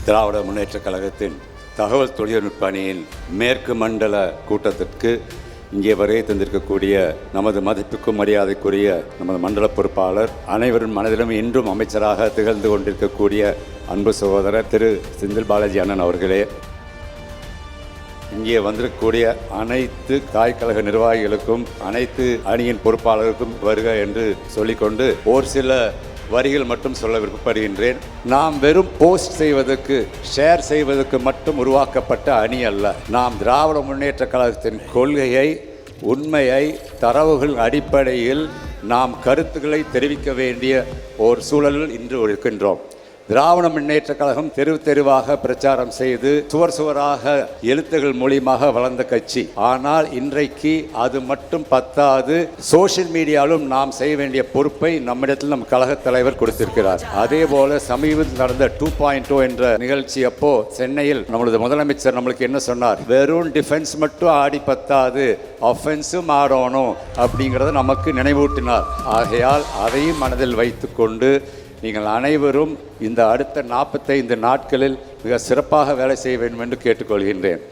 திராவிட முன்னேற்றக் கழகத்தின் தகவல் தொழில்நுட்ப அணியின் மேற்கு மண்டல கூட்டத்திற்கு இங்கே வருகை தந்திருக்கக்கூடிய நமது மதிப்புக்கும் மரியாதைக்குரிய நமது மண்டல பொறுப்பாளர், அனைவரும் மனதிலும் இன்றும் அமைச்சராக திகழ்ந்து கொண்டிருக்கக்கூடிய அன்பு சகோதரர் திரு செந்தில் பாலாஜி அண்ணன் அவர்களே, இங்கே வந்திருக்கக்கூடிய அனைத்து காய்கழக நிர்வாகிகளுக்கும் அனைத்து அணியின் பொறுப்பாளருக்கும் வருக என்று சொல்லிக்கொண்டு ஒரு சில வரிகள் மட்டும் சொல்ல விருப்பப்படுகின்றேன். நாம் வெறும் போஸ்ட் செய்வதற்கு, ஷேர் செய்வதற்கு மட்டும் உருவாக்கப்பட்ட அணி அல்ல. நாம் திராவிட முன்னேற்ற கழகத்தின் கொள்கையை, உண்மையை, தரவுகள் அடிப்படையில் நாம் கருத்துக்களை தெரிவிக்க வேண்டிய ஒரு சூழலில் இன்று இருக்கின்றோம். திராவிட முன்னேற்ற கழகம் தெரு தெருவாக பிரச்சாரம் செய்து சுவர் சுவராக எழுத்துகள் மூலியமாக வளர்ந்த கட்சி. ஆனால் இன்றைக்கு அது மட்டும் பத்தாது, சோசியல் மீடியாவிலும் நாம் செய்ய வேண்டிய பொறுப்பை நம்மிடத்தில் நம் கழக தலைவர் கொடுத்திருக்கிறார். அதே போல சமீபத்தில் நடந்த 2.0 என்ற நிகழ்ச்சி அப்போ சென்னையில் நம்மளது முதலமைச்சர் நம்மளுக்கு என்ன சொன்னார்? வெறும் டிஃபென்ஸ் மட்டும் ஆடி பத்தாது, அஃபென்ஸும் ஆடணும் அப்படிங்கிறத நமக்கு நினைவூட்டினார். ஆகையால் அதையும் மனதில் வைத்துக்கொண்டு நீங்கள் அனைவரும் இந்த அடுத்த 45 நாட்களில் மிக சிறப்பாக வேலை செய்ய வேண்டும் என்று கேட்டுக்கொள்கின்றேன்.